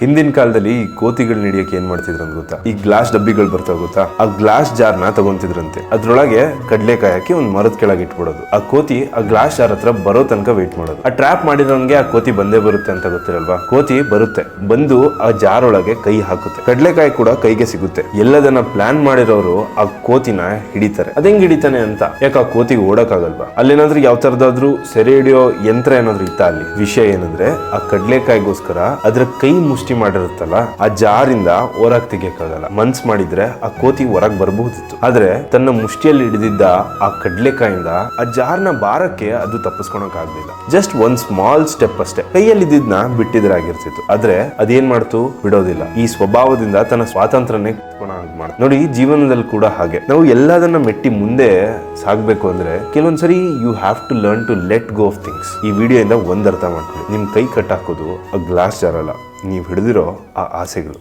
ಹಿಂದಿನ ಕಾಲದಲ್ಲಿ ಈ ಕೋತಿಗಳನ್ನ ಹಿಡಿಯಕ್ಕೆ ಏನ್ ಮಾಡ್ತಿದ್ರು ಅಂತ ಗೊತ್ತಾ? ಈ ಗ್ಲಾಸ್ ಡಬ್ಬಿಗಳು ಬರ್ತಾವ ಗೊತ್ತಾ? ಆ ಗ್ಲಾಸ್ ಜಾರ್ ನ ತಗೊಂತಿದ್ರಂತೆ. ಅದ್ರೊಳಗೆ ಕಡ್ಲೆಕಾಯಿ ಹಾಕಿ ಒಂದ್ ಮರದ ಕೆಳಗೆ ಇಟ್ಬಿಡೋದು. ಆ ಕೋತಿ ಆ ಗ್ಲಾಸ್ ಜಾರ್ ಹತ್ರ ಬರೋ ತನಕ ವೇಟ್ ಮಾಡೋದು. ಆ ಟ್ರ್ಯಾಪ್ ಮಾಡಿರೋನ್ಗೆ ಆ ಕೋತಿ ಬಂದೇ ಬರುತ್ತೆ ಅಂತ ಗೊತ್ತಿರಲ್ವಾ? ಕೋತಿ ಬರುತ್ತೆ, ಬಂದು ಆ ಜಾರ್ ಒಳಗೆ ಕೈ ಹಾಕುತ್ತೆ. ಕಡ್ಲೆಕಾಯಿ ಕೂಡ ಕೈಗೆ ಸಿಗುತ್ತೆ. ಎಲ್ಲದನ್ನ ಪ್ಲಾನ್ ಮಾಡಿರೋರು ಆ ಕೋತಿನ ಹಿಡಿತಾರೆ. ಅದೇಂಗ್ ಹಿಡಿತಾನೆ ಅಂತ ಯಾಕೆ ಆ ಕೋತಿಗೆ ಓಡಕ್ಕಾಗಲ್ವಾ? ಅಲ್ಲೇನಾದ್ರೂ ಯಾವ ತರದಾದ್ರೂ ಸೆರೆ ಹಿಡಿಯೋ ಯಂತ್ರ ಏನಾದ್ರು ಇತ್ತ ಅಲ್ಲಿ? ವಿಷಯ ಏನಂದ್ರೆ ಆ ಕಡ್ಲೆಕಾಯಿಗೋಸ್ಕರ ಅದ್ರ ಕೈ ಮುಷ್ಟಿ ಮಾಡಿರುತ್ತಲ್ಲ, ಆ ಜಾರಿಂದ ಹೊರಗ್ ತೆಗಿಯಕ್ಕಾಗಲ್ಲ. ಮನ್ಸ್ ಮಾಡಿದ್ರೆ ಆ ಕೋತಿ ಹೊರಗ್ ಬರಬಹುದಿತ್ತು. ಆದ್ರೆ ತನ್ನ ಮುಷ್ಟಿಯಲ್ಲಿ ಹಿಡಿದಿದ್ದ ಆ ಕಡ್ಲೆಕಾಯಿಂದ ಆ ಜಾರ್ನ ಭಾರಕ್ಕೆ ಅದು ತಪ್ಪಿಸ್ಕೊಳಕ್ ಆಗ್ಲಿಲ್ಲ. ಜಸ್ಟ್ ಒಂದ್ ಸ್ಮಾಲ್ ಸ್ಟೆಪ್ ಅಷ್ಟೇ. ಕೈಯಲ್ಲಿ ಇದ್ದಿದ್ನ ಬಿಟ್ಟಿದ್ರೆ ಆಗಿರ್ತಿತ್ತು. ಆದ್ರೆ ಅದೇನ್ ಮಾಡ್ತು? ಬಿಡೋದಿಲ್ಲ. ಈ ಸ್ವಭಾವದಿಂದ ತನ್ನ ಸ್ವಾತಂತ್ರ್ಯನೇ ಮಾಡ್ತು. ನೋಡಿ, ಜೀವನದಲ್ಲಿ ಕೂಡ ಹಾಗೆ. ನಾವು ಎಲ್ಲದನ್ನ ಮೆಟ್ಟಿ ಮುಂದೆ ಸಾಗ್ಬೇಕು ಅಂದ್ರೆ ಕೆಲವೊಂದ್ಸರಿ you have to learn to let go of things. ಈ ವಿಡಿಯೋ ಇಂದ ಒಂದ್ ಅರ್ಥ ಮಾಡ್ಕೊಳ್ಳಿ, ನಿಮ್ ಕೈ ಕಟ್ ಹಾಕೋದು ಆ ಗ್ಲಾಸ್ ಜಾರ್ ಅಲ್ಲ, ನೀವು ಹಿಡಿದಿರೋ ಆ ಆಸೆಗಳು.